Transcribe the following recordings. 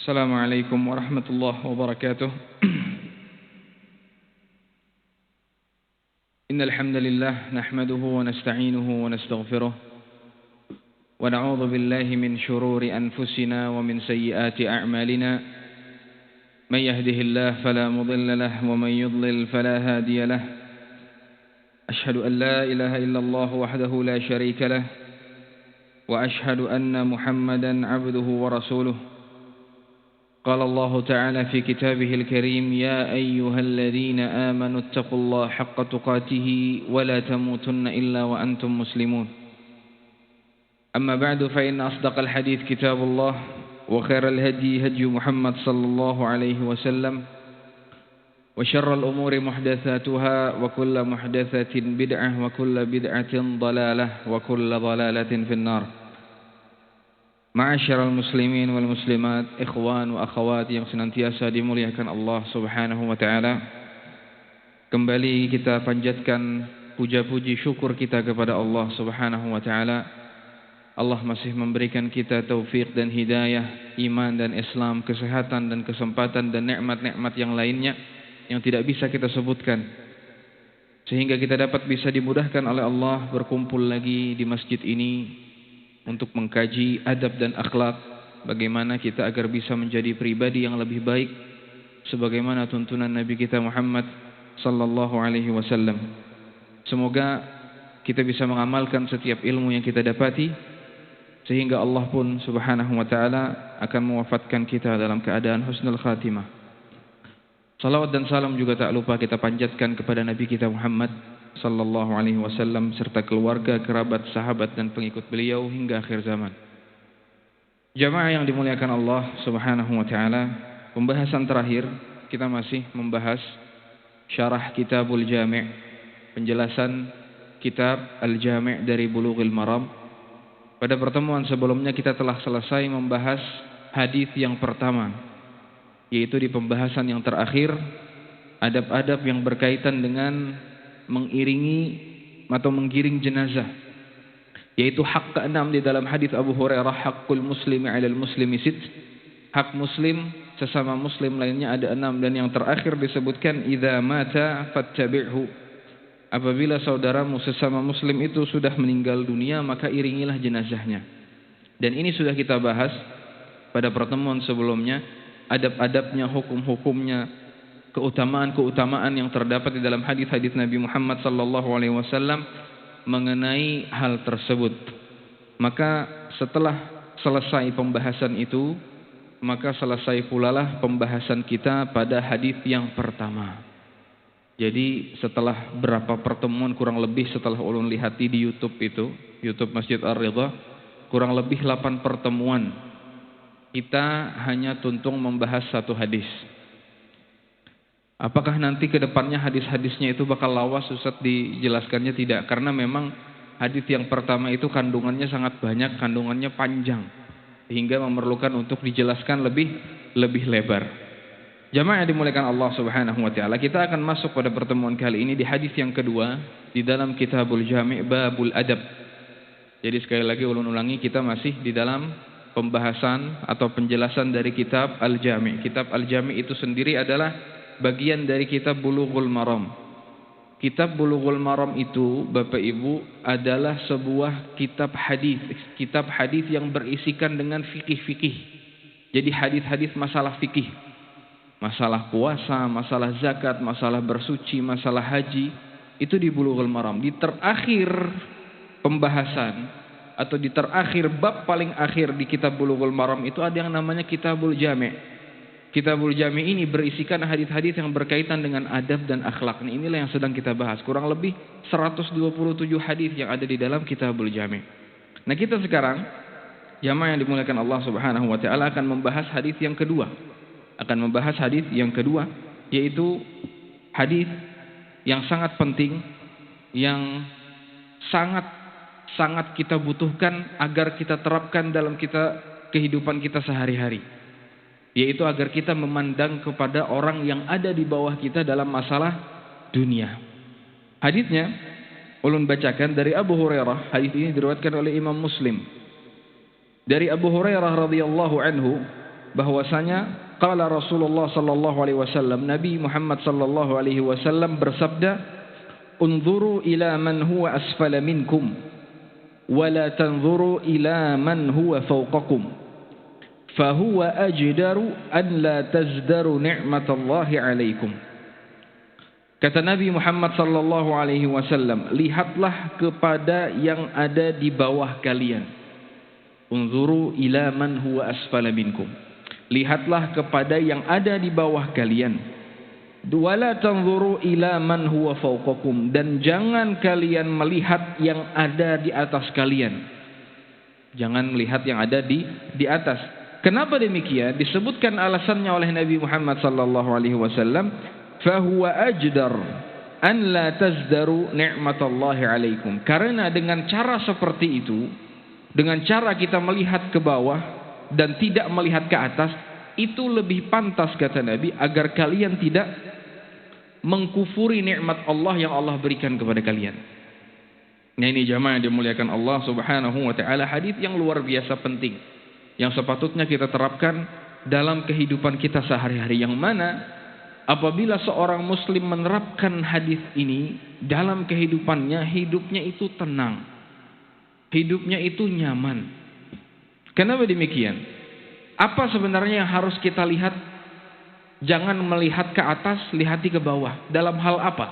السلام عليكم ورحمة الله وبركاته. إن الحمد لله نحمده ونستعينه ونستغفره ونعوذ بالله من شرور أنفسنا ومن سيئات أعمالنا. من يهده الله فلا مضل له ومن يضلل فلا هادي له. أشهد أن لا إله إلا الله وحده لا شريك له وأشهد أن محمدا عبده ورسوله. قال الله تعالى في كتابه الكريم: يا أيها الذين آمنوا اتقوا الله حق تقاته ولا تموتن إلا وأنتم مسلمون. أما بعد فإن أصدق الحديث كتاب الله وخير الهدي هدي محمد صلى الله عليه وسلم وشر الأمور محدثاتها وكل محدثة بدعة وكل بدعة ضلالة وكل ضلالة في النار. Ma'asyiral muslimin wal muslimat, ikhwan wa akhwat yang senantiasa dimuliakan Allah Subhanahu wa taala. Kembali kita panjatkan puja-puji syukur kita kepada Allah Subhanahu wa taala. Allah masih memberikan kita taufik dan hidayah, iman dan Islam, kesehatan dan kesempatan dan nikmat-nikmat yang lainnya yang tidak bisa kita sebutkan. Sehingga kita dapat bisa dimudahkan oleh Allah berkumpul lagi di masjid ini untuk mengkaji adab dan akhlak, bagaimana kita agar bisa menjadi pribadi yang lebih baik sebagaimana tuntunan Nabi kita Muhammad sallallahu alaihi wasallam. Semoga kita bisa mengamalkan setiap ilmu yang kita dapati sehingga Allah pun Subhanahu wa taala akan mewafatkan kita dalam keadaan husnul khatimah. Salawat dan salam juga tak lupa kita panjatkan kepada Nabi kita Muhammad sallallahu alaihi wasallam serta keluarga, kerabat, sahabat dan pengikut beliau hingga akhir zaman. Jamaah yang dimuliakan Allah Subhanahu wa taala, pembahasan terakhir kita masih membahas syarah Kitabul Jami', penjelasan kitab Al-Jami' dari Bulughul Maram. Pada pertemuan sebelumnya kita telah selesai membahas hadis yang pertama, yaitu di pembahasan yang terakhir adab-adab yang berkaitan dengan mengiringi atau menggiring jenazah, yaitu hak keenam di dalam hadis Abu Hurairah, haqqul muslimi 'alal muslimi sit, hak muslim sesama muslim lainnya ada 6, dan yang terakhir disebutkan idza mata fattabi'hu, apabila saudaramu sesama muslim itu sudah meninggal dunia maka iringilah jenazahnya. Dan ini sudah kita bahas pada pertemuan sebelumnya, adab-adabnya, hukum-hukumnya, keutamaan-keutamaan yang terdapat di dalam hadis-hadis Nabi Muhammad sallallahu alaihi wasallam mengenai hal tersebut. Maka setelah selesai pembahasan itu, maka selesai pula lah pembahasan kita pada hadis yang pertama. Jadi setelah berapa pertemuan, kurang lebih setelah ulun lihati di YouTube itu, YouTube Masjid Ar-Ridha, kurang lebih 8 pertemuan kita hanya tuntung membahas satu hadis. Apakah nanti ke depannya hadis-hadisnya itu bakal lawas Ustaz dijelaskannya? Tidak, karena memang hadis yang pertama itu kandungannya sangat banyak, kandungannya panjang hingga memerlukan untuk dijelaskan lebih lebar. Jamaah yang dimuliakan Allah Subhanahu wa taala, kita akan masuk pada pertemuan kali ini di hadis yang kedua di dalam Kitabul Jami' Babul Adab. Jadi sekali lagi ulun ulangi, kita masih di dalam pembahasan atau penjelasan dari kitab Al-Jami'. Kitab Al-Jami' itu sendiri adalah bagian dari kitab Bulughul Maram. Kitab Bulughul Maram itu, Bapak Ibu, adalah sebuah kitab hadis yang berisikan dengan fikih-fikih. Jadi hadis-hadis masalah fikih, masalah puasa, masalah zakat, masalah bersuci, masalah haji, itu di Bulughul Maram. Di terakhir pembahasan atau di terakhir bab paling akhir di kitab Bulughul Maram itu ada yang namanya Kitabul Jami'. Kitabul Jami' ini berisikan hadis-hadis yang berkaitan dengan adab dan akhlak. Inilah yang sedang kita bahas. Kurang lebih 127 hadis yang ada di dalam Kitabul Jami'. Nah, kita sekarang jamaah yang dimuliakan Allah Subhanahu wa taala akan membahas hadis yang kedua. Yaitu hadis yang sangat penting, yang sangat kita butuhkan agar kita terapkan dalam kehidupan kita sehari-hari, yaitu agar kita memandang kepada orang yang ada di bawah kita dalam masalah dunia. Hadisnya ulun bacakan dari Abu Hurairah. Hadis ini diriwayatkan oleh Imam Muslim. Dari Abu Hurairah radhiyallahu anhu, bahwasanya qala Rasulullah sallallahu alaihi wasallam, Nabi Muhammad sallallahu alaihi wasallam bersabda, "Unzuru ila man huwa asfala minkum wa la tanzuru ila man huwa fawqakum fahuwa ajdaru an la tazdaru ni'matallahi alaikum." Kata Nabi Muhammad sallallahu alaihi wasallam, lihatlah kepada yang ada di bawah kalian. Unzuru ila man huwa asfala minkum. Lihatlah kepada yang ada di bawah kalian. Wala tanzuru ila man huwa fawqakum, dan jangan kalian melihat yang ada di atas kalian. Jangan melihat yang ada di atas. Kenapa demikian? Disebutkan alasannya oleh Nabi Muhammad sallallahu alaihi wasallam, fahuwa ajdar an la tazdaru ni'matallahi alaikum. Karena dengan cara seperti itu, dengan cara kita melihat ke bawah dan tidak melihat ke atas, itu lebih pantas kata Nabi agar kalian tidak mengkufuri nikmat Allah yang Allah berikan kepada kalian. Nah, ini jamaah yang dimuliakan Allah Subhanahu wa taala, hadis yang luar biasa penting yang sepatutnya kita terapkan dalam kehidupan kita sehari-hari, yang mana apabila seorang muslim menerapkan hadis ini dalam kehidupannya, hidupnya itu tenang, hidupnya itu nyaman. Kenapa demikian? Apa sebenarnya yang harus kita lihat? Jangan melihat ke atas, lihati ke bawah. Dalam hal apa?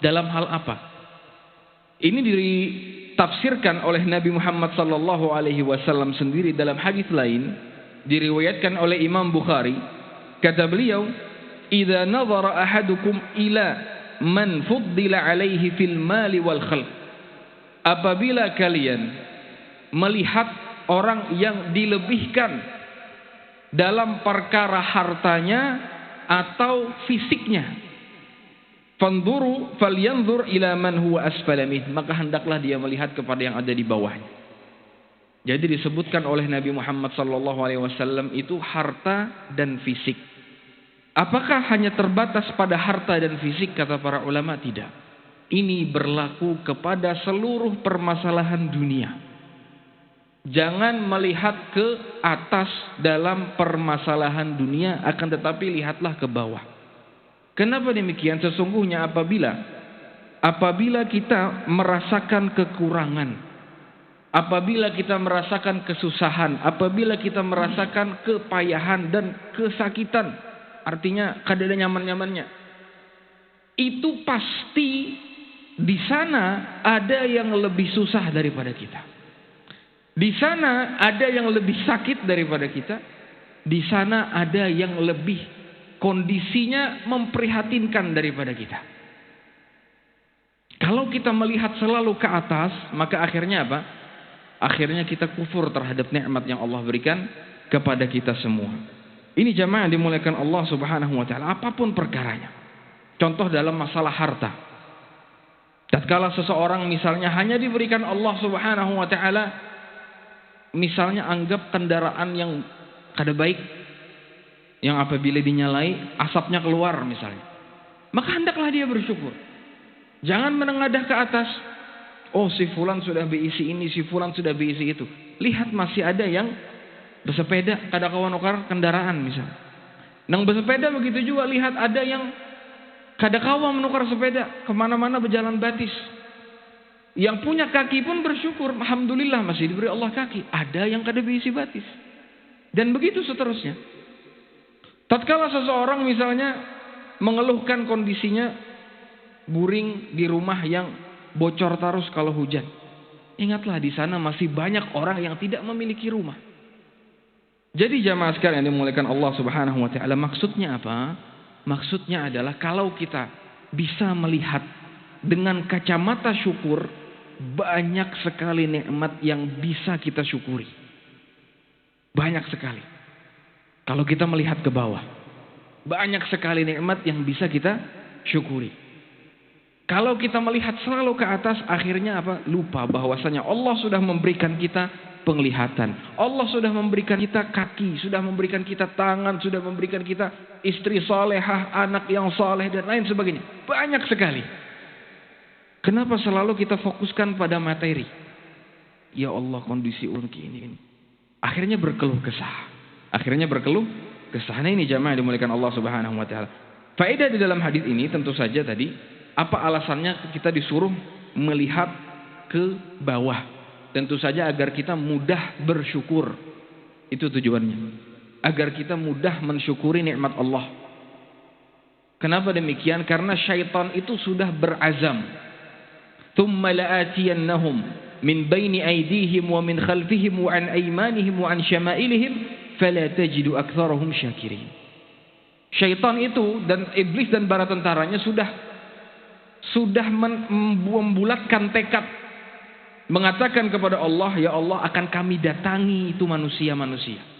Dalam hal apa? Ini ditafsirkan oleh Nabi Muhammad sallallahu alaihi wasallam sendiri dalam hadis lain, diriwayatkan oleh Imam Bukhari. Kata beliau, "Idza nazara ahadukum ila man fuddila alaihi fil mali wal khalq." Apabila kalian melihat orang yang dilebihkan dalam perkara hartanya atau fisiknya, fanzuru falyanzur ila man huwa asfala min, maka hendaklah dia melihat kepada yang ada di bawahnya. Jadi disebutkan oleh Nabi Muhammad sallallahu alaihi wasallam itu harta dan fisik. Apakah hanya terbatas pada harta dan fisik? Kata para ulama, tidak. Ini berlaku kepada seluruh permasalahan dunia. Jangan melihat ke atas dalam permasalahan dunia, akan tetapi lihatlah ke bawah. Kenapa demikian? Sesungguhnya apabila kita merasakan kekurangan, apabila kita merasakan kesusahan, apabila kita merasakan kepayahan dan kesakitan, artinya keadaan nyaman-nyamannya, itu pasti di sana ada yang lebih susah daripada kita. Di sana ada yang lebih sakit daripada kita. Di sana ada yang lebih kondisinya memprihatinkan daripada kita. Kalau kita melihat selalu ke atas, maka akhirnya apa? Akhirnya kita kufur terhadap nikmat yang Allah berikan kepada kita semua. Ini jamaah yang dimuliakan Allah Subhanahu wa taala, apapun perkaranya. Contoh dalam masalah harta. Tatkala seseorang misalnya hanya diberikan Allah Subhanahu wa taala, misalnya anggap kendaraan yang kada baik, yang apabila dinyalai asapnya keluar misalnya, maka hendaklah dia bersyukur. Jangan menengadah ke atas. Oh, si fulan sudah berisi ini, si fulan sudah berisi itu. Lihat masih ada yang bersepeda, kada kawan nukar kendaraan misalnya. Nang bersepeda begitu juga, lihat ada yang kada kawan menukar sepeda, kemana-mana berjalan batis. Yang punya kaki pun bersyukur, alhamdulillah masih diberi Allah kaki. Ada yang kada berisi batis. Dan begitu seterusnya. Tatkala seseorang misalnya mengeluhkan kondisinya buring di rumah yang bocor terus kalau hujan, ingatlah di sana masih banyak orang yang tidak memiliki rumah. Jadi jamaah sekalian yang dimuliakan Allah Subhanahu wa taala, maksudnya apa? Maksudnya adalah kalau kita bisa melihat dengan kacamata syukur, banyak sekali nikmat yang bisa kita syukuri. Banyak sekali. Kalau kita melihat ke bawah, banyak sekali nikmat yang bisa kita syukuri. Kalau kita melihat selalu ke atas, akhirnya apa? Lupa bahwasanya Allah sudah memberikan kita penglihatan. Allah sudah memberikan kita kaki, sudah memberikan kita tangan, sudah memberikan kita istri salehah, anak yang saleh dan lain sebagainya. Banyak sekali. Kenapa selalu kita fokuskan pada materi? Ya Allah, kondisi orang ini. Akhirnya berkeluh kesah. Akhirnya berkeluh kesah. Ini jamaah dimuliakan Allah Subhanahu wa taala. Faedah di dalam hadis ini tentu saja tadi, apa alasannya kita disuruh melihat ke bawah? Tentu saja agar kita mudah bersyukur. Itu tujuannya. Agar kita mudah mensyukuri nikmat Allah. Kenapa demikian? Karena syaitan itu sudah berazam. Tsumma la'atiyannahum min baini aydihim wa min khalfihim wa an aymanihim wa an syama'ilihim fala tajidu aktsarahum syakirin. Syaitan itu dan iblis dan bala tentaranya sudah membulatkan tekad, mengatakan kepada Allah, ya Allah, akan kami datangi itu manusia-manusia.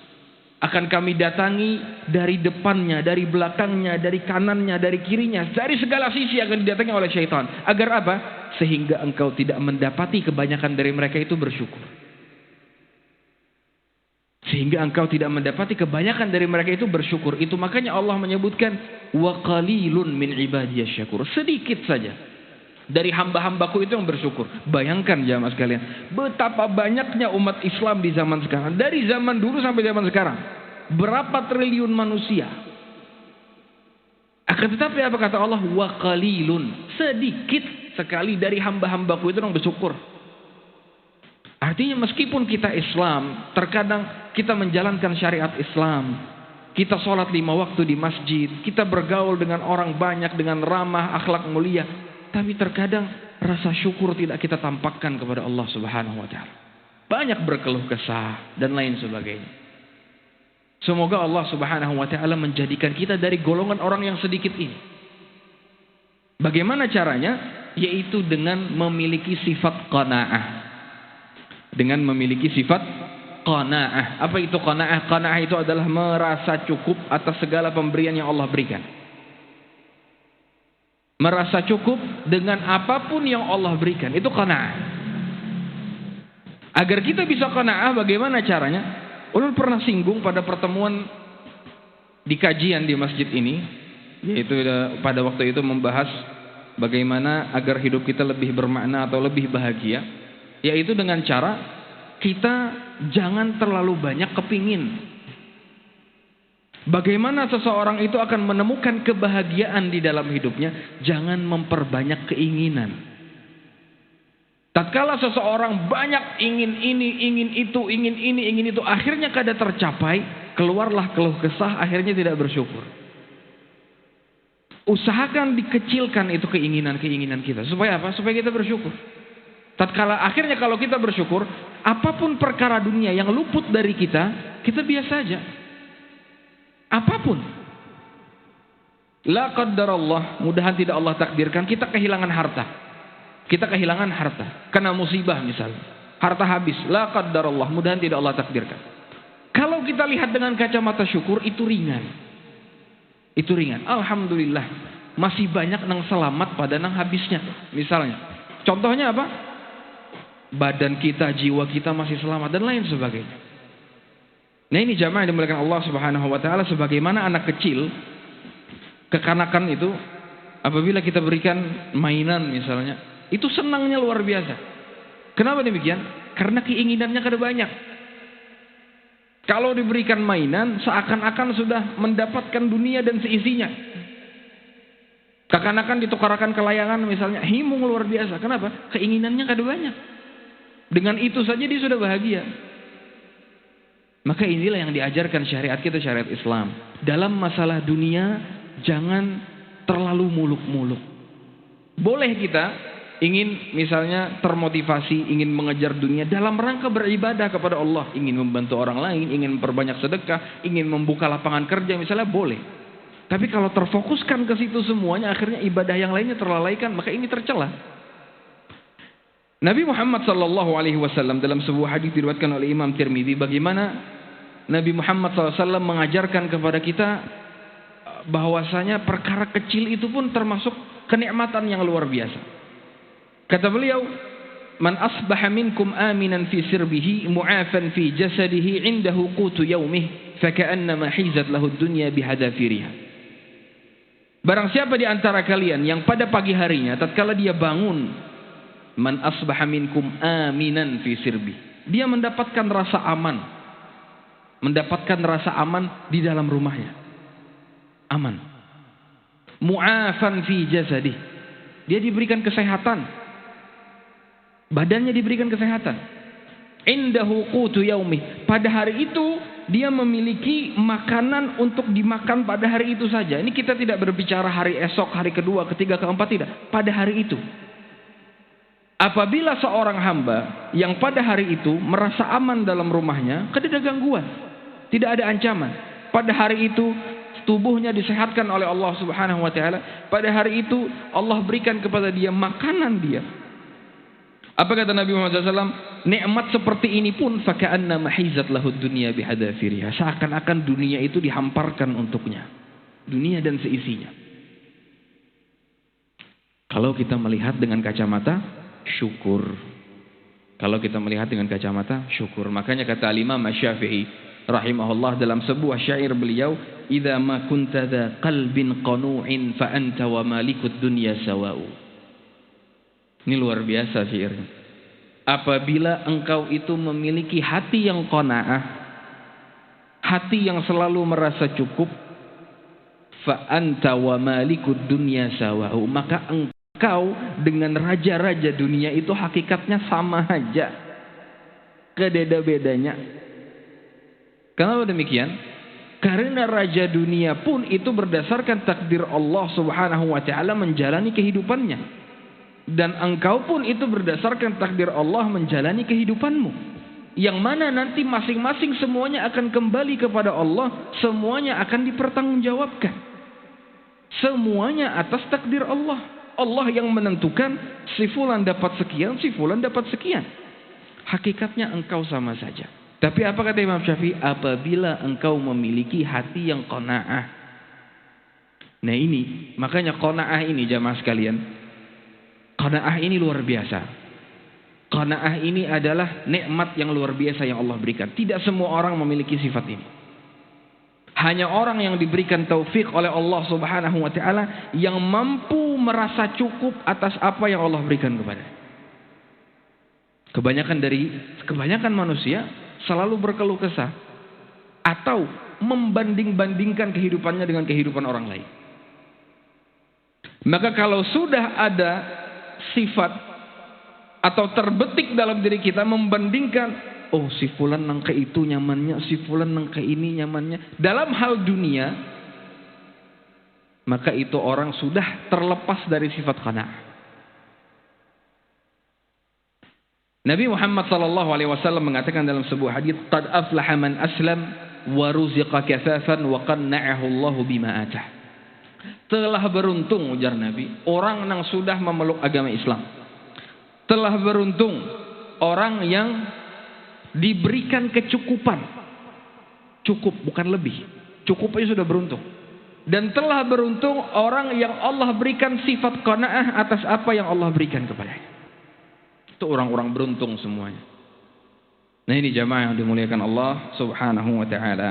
Akan kami datangi dari depannya, dari belakangnya, dari kanannya, dari kirinya, dari segala sisi akan didatangi oleh syaitan. Agar apa? Sehingga engkau tidak mendapati kebanyakan dari mereka itu bersyukur. Sehingga engkau tidak mendapati kebanyakan dari mereka itu bersyukur. Itu makanya Allah menyebutkan wa qalilun min ibadiyasy syakur. Sedikit saja dari hamba-hambaku itu yang bersyukur. Bayangkan jamaah sekalian, betapa banyaknya umat Islam di zaman sekarang. Dari zaman dulu sampai zaman sekarang, berapa triliun manusia. Akan tetapi apa kata Allah? Wa qalilun, sedikit sekali dari hamba-hambaku itu yang bersyukur. Artinya meskipun kita Islam, terkadang kita menjalankan syariat Islam, kita sholat 5 waktu di masjid, kita bergaul dengan orang banyak dengan ramah, akhlak mulia, tapi terkadang rasa syukur tidak kita tampakkan kepada Allah Subhanahu wa taala. Banyak berkeluh kesah dan lain sebagainya. Semoga Allah Subhanahu wa taala menjadikan kita dari golongan orang yang sedikit ini. Bagaimana caranya? Yaitu dengan memiliki sifat qanaah. Dengan memiliki sifat qanaah. Apa itu qanaah? Qanaah itu adalah merasa cukup atas segala pemberian yang Allah berikan. Merasa cukup dengan apapun yang Allah berikan. Itu qanaah. Agar kita bisa qanaah, bagaimana caranya? Ulun pernah singgung pada pertemuan di kajian di masjid ini, yaitu pada waktu itu membahas bagaimana agar hidup kita lebih bermakna atau lebih bahagia, yaitu dengan cara kita jangan terlalu banyak kepingin. Bagaimana seseorang itu akan menemukan kebahagiaan di dalam hidupnya? Jangan memperbanyak keinginan. Tatkala seseorang banyak ingin ini, ingin itu, ingin ini, ingin itu, akhirnya kada tercapai, keluarlah keluh kesah, akhirnya tidak bersyukur. Usahakan dikecilkan itu keinginan-keinginan kita. Supaya apa? Supaya kita bersyukur. Tatkala akhirnya kalau kita bersyukur, apapun perkara dunia yang luput dari kita, kita biasa aja. Apapun. La qaddarallah, mudahan tidak Allah takdirkan kita kehilangan harta. Kita kehilangan harta karena musibah misalnya. Harta habis, la qaddarallah, mudahan tidak Allah takdirkan. Kalau kita lihat dengan kacamata syukur, itu ringan. Itu ringan. Alhamdulillah, masih banyak nang selamat pada nang habisnya. Misalnya, contohnya apa? Badan kita, jiwa kita masih selamat dan lain sebagainya. Nah ini jamaah yang dimuliakan Allah Subhanahu wa taala, sebagaimana anak kecil kekanakan itu apabila kita berikan mainan misalnya, itu senangnya luar biasa. Kenapa demikian? Karena keinginannya kada banyak. Kalau diberikan mainan, seakan-akan sudah mendapatkan dunia dan seisinya. Kekanakan ditukarkan ke layangan misalnya, himung luar biasa. Kenapa? Keinginannya kada banyak. Dengan itu saja dia sudah bahagia. Maka inilah yang diajarkan syariat kita, syariat Islam. Dalam masalah dunia, jangan terlalu muluk-muluk. Boleh kita ingin misalnya termotivasi, ingin mengejar dunia dalam rangka beribadah kepada Allah, ingin membantu orang lain, ingin memperbanyak sedekah, ingin membuka lapangan kerja misalnya, boleh. Tapi kalau terfokuskan ke situ semuanya, akhirnya ibadah yang lainnya terlalaikan, maka ini tercela. Nabi Muhammad SAW dalam sebuah hadis diriwayatkan oleh Imam Tirmidzi, bagaimana Nabi Muhammad SAW mengajarkan kepada kita bahwasanya perkara kecil itu pun termasuk kenikmatan yang luar biasa. Kata beliau, man asbaha minkum aminan fi sirbihi mu'afan fi jasadihi indahu qutu yaumih faka'annama hizat lahu dunya bihadafiriha. Barang siapa di antara kalian yang pada pagi harinya tatkala dia bangun, man asbaha minkum aminan fi sirbi, dia mendapatkan rasa aman mendapatkan rasa aman di dalam rumahnya. Aman. Mu'afan fi jasadih. Dia diberikan kesehatan. Badannya diberikan kesehatan. Indahu qutu yaumih. Pada hari itu dia memiliki makanan untuk dimakan pada hari itu saja. Ini kita tidak berbicara hari esok, hari kedua, ketiga, keempat, tidak. Pada hari itu. Apabila seorang hamba yang pada hari itu merasa aman dalam rumahnya, tidak ada gangguan, tidak ada ancaman. Pada hari itu tubuhnya disehatkan oleh Allah Subhanahu wa taala. Pada hari itu Allah berikan kepada dia makanan dia. Apa kata Nabi Muhammad SAW? Nikmat seperti ini pun faka'anna mahizat lahud dunya bihadafiriha. Seakan-akan dunia itu dihamparkan untuknya. Dunia dan seisinya. Kalau kita melihat dengan kacamata syukur. Kalau kita melihat dengan kacamata syukur. Makanya kata Imam Asy-Syafi'i rahimahullah dalam sebuah syair beliau, "Idza ma kunta dza qalbin qanu'in fa anta wa malikud dunya sawa'u." Ini luar biasa syairnya. Apabila engkau itu memiliki hati yang qanaah, hati yang selalu merasa cukup, fa anta wa malikud dunya sawa'u, maka engkau dengan raja-raja dunia itu hakikatnya sama aja. Beda-bedanya. Kenapa demikian? Karena raja dunia pun itu berdasarkan takdir Allah Subhanahu wa taala menjalani kehidupannya. Dan engkau pun itu berdasarkan takdir Allah menjalani kehidupanmu. Yang mana nanti masing-masing semuanya akan kembali kepada Allah. Semuanya akan dipertanggungjawabkan. Semuanya atas takdir Allah. Allah yang menentukan si fulan dapat sekian, si fulan dapat sekian. Hakikatnya engkau sama saja. Tapi apa kata Imam Syafi'i? Apabila engkau memiliki hati yang qanaah. Nah ini, makanya qanaah ini jamaah sekalian. Qanaah ini luar biasa. Qanaah ini adalah nikmat yang luar biasa yang Allah berikan. Tidak semua orang memiliki sifat ini. Hanya orang yang diberikan taufik oleh Allah Subhanahu wa taala yang mampu merasa cukup atas apa yang Allah berikan kepada. Kebanyakan manusia selalu berkeluh kesah atau membanding-bandingkan kehidupannya dengan kehidupan orang lain. Maka kalau sudah ada sifat atau terbetik dalam diri kita membandingkan, oh si fulan nang ke itu nyamannya, si fulan nang ke ini nyamannya dalam hal dunia, maka itu orang sudah terlepas dari sifat qanaah. Nabi Muhammad SAW mengatakan dalam sebuah hadis, qad aflaha man aslam wa ruziqa kafafan wa qanna'ahu Allah bima atah. Telah beruntung, ujar Nabi, orang yang sudah memeluk agama Islam. Telah beruntung orang yang diberikan kecukupan. Cukup, bukan lebih. Cukup aja sudah beruntung. Dan telah beruntung orang yang Allah berikan sifat qanaah atas apa yang Allah berikan kepadanya. Itu orang-orang beruntung semuanya. Nah ini jamaah yang dimuliakan Allah Subhanahu wa ta'ala.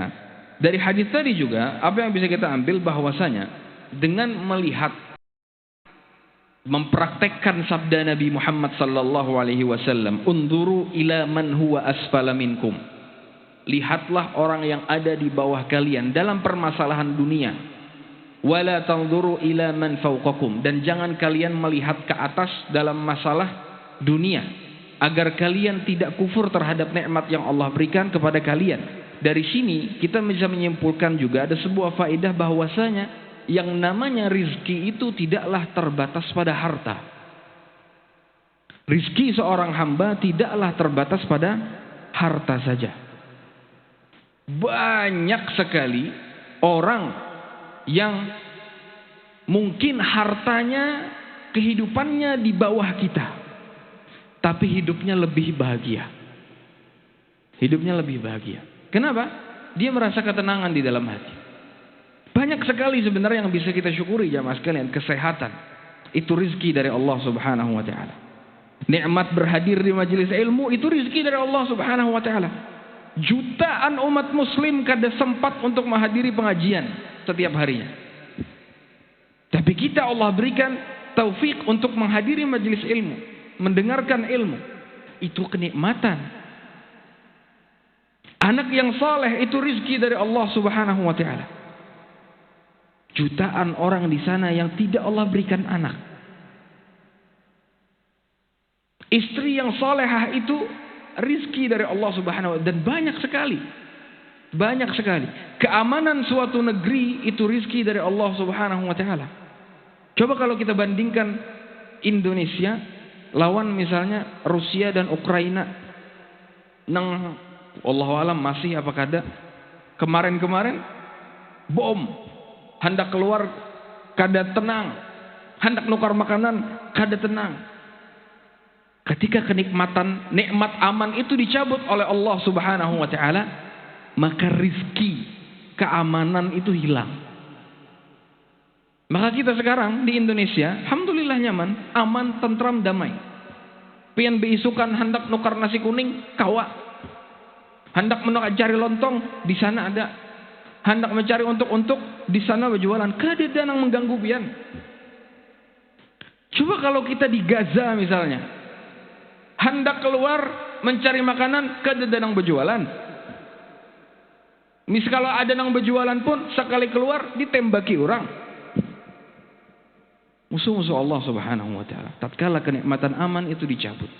Dari hadis tadi juga, apa yang bisa kita ambil bahwasanya dengan melihat, mempraktekkan sabda Nabi Muhammad sallallahu alaihi wasallam, "Unduru ila man huwa asfala minkum." Lihatlah orang yang ada di bawah kalian dalam permasalahan dunia. "Wala tanzuru ila man fawqakum." Dan jangan kalian melihat ke atas dalam masalah dunia, agar kalian tidak kufur terhadap nikmat yang Allah berikan kepada kalian. Dari sini kita bisa menyimpulkan juga ada sebuah faedah bahwasanya yang namanya rizki itu tidaklah terbatas pada harta. Rizki seorang hamba tidaklah terbatas pada harta saja. Banyak sekali orang yang mungkin hartanya, kehidupannya di bawah kita, tapi hidupnya lebih bahagia. Hidupnya lebih bahagia. Kenapa? Dia merasa ketenangan di dalam hati. Banyak sekali sebenarnya yang bisa kita syukuri jamaah sekalian. Kesehatan itu rizki dari Allah Subhanahu wa ta'ala. Nikmat berhadir di majelis ilmu itu rizki dari Allah Subhanahu wa ta'ala. Jutaan umat muslim kada sempat untuk menghadiri pengajian setiap harinya. Tapi kita Allah berikan taufik untuk menghadiri majelis ilmu, mendengarkan ilmu. Itu kenikmatan. Anak yang saleh itu rizki dari Allah Subhanahu wa taala. Jutaan orang di sana yang tidak Allah berikan anak. Istri yang salehah itu rizki dari Allah Subhanahu wa taala, dan banyak sekali. Banyak sekali. Keamanan suatu negeri itu rizki dari Allah Subhanahu wa taala. Coba kalau kita bandingkan Indonesia lawan misalnya Rusia dan Ukraina. Nang wallahu alam masih apa kada kemarin-kemarin bom hendak keluar kada tenang, hendak nukar makanan kada tenang. Ketika nikmat aman itu dicabut oleh Allah Subhanahu wa taala, maka rizki keamanan itu hilang. Maka kita sekarang di Indonesia alhamdulillah nyaman, aman, tentram, damai. Pian beisukan hendak nukar nasi kuning kawa, hendak mencari lontong di sana ada, hendak mencari untuk di sana berjualan, kada ada yang mengganggu pian. Coba kalau kita di Gaza misalnya, hendak keluar mencari makanan kada ada yang berjualan. Kalau ada yang berjualan pun sekali keluar ditembaki orang. Musuh-musuh Allah Subhanahu wa taala. Tatkala kenikmatan aman itu dicabut.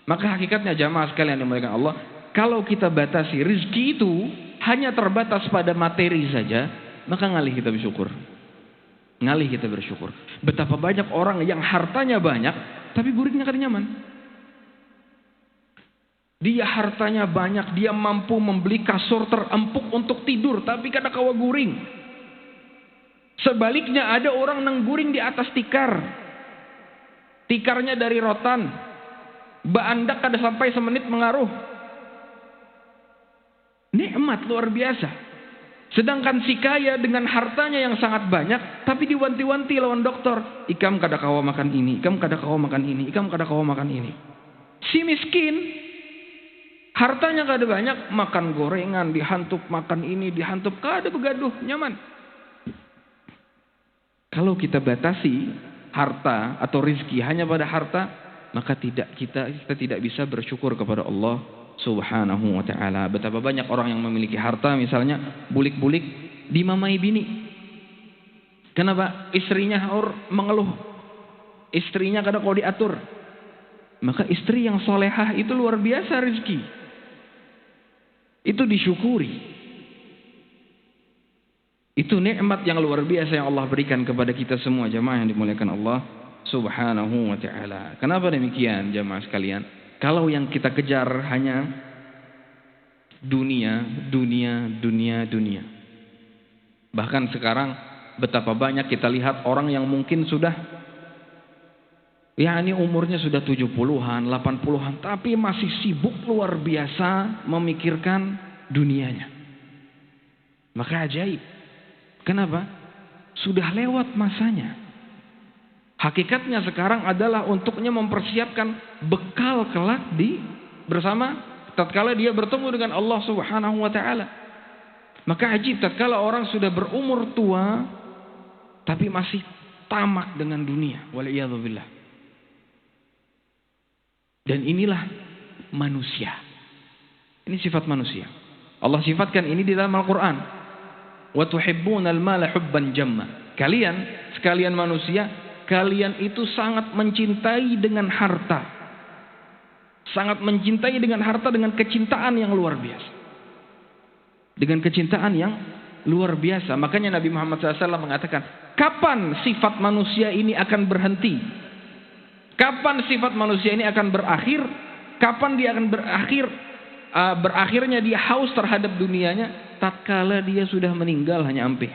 Maka hakikatnya jamaah sekalian yang dimuliakan Allah, kalau kita batasi rezeki itu hanya terbatas pada materi saja, maka ngalih kita bersyukur. Ngalih kita bersyukur. Betapa banyak orang yang hartanya banyak tapi gurihnya kada nyaman. Dia hartanya banyak, dia mampu membeli kasur terempuk untuk tidur, tapi kada kawa guring. Sebaliknya ada orang nang guring di atas tikar. Tikarnya dari rotan. Baandak kada sampai semenit mengaruh. Nikmat luar biasa. Sedangkan si kaya dengan hartanya yang sangat banyak, tapi diwanti-wanti lawan dokter. Ikam kada kawa makan ini, ikam kada kawa makan ini, ikam kada kawa makan ini. Si miskin hartanya kada banyak, makan gorengan, dihantup makan ini, dihantup kada begaduh, nyaman. Kalau kita batasi harta atau rizki hanya pada harta, maka kita tidak bisa bersyukur kepada Allah Subhanahu wa taala. Betapa banyak orang yang memiliki harta misalnya bulik-bulik dimamai bini. Kenapa? Istrinya mengeluh. Istrinya kada kau diatur. Maka istri yang solehah itu luar biasa rizki. Itu disyukuri. Itu nikmat yang luar biasa yang Allah berikan kepada kita semua jamaah yang dimuliakan Allah Subhanahu wa taala. Kenapa demikian jamaah sekalian? Kalau yang kita kejar hanya dunia. Bahkan sekarang betapa banyak kita lihat orang yang mungkin sudah umurnya sudah 70-an, 80-an, tapi masih sibuk luar biasa memikirkan dunianya. Maka ajaib. Kenapa? Sudah lewat masanya. Hakikatnya sekarang adalah untuknya mempersiapkan bekal kelak bersama tatkala dia bertemu dengan Allah Subhanahu wa taala. Maka ajib tatkala orang sudah berumur tua tapi masih tamak dengan dunia. Waliyadzubillah. Dan inilah manusia. Ini sifat manusia. Allah sifatkan ini di dalam Al-Qur'an. Wa tuhibbunal mala hubban jamma. Kalian sekalian manusia, kalian itu sangat mencintai dengan harta. Sangat mencintai dengan harta dengan kecintaan yang luar biasa. Dengan kecintaan yang luar biasa. Makanya Nabi Muhammad SAW mengatakan, kapan sifat manusia ini akan berhenti? Kapan sifat manusia ini akan berakhir? Kapan dia akan berakhir? Berakhirnya dia haus terhadap dunianya tatkala dia sudah meninggal hanya ampih.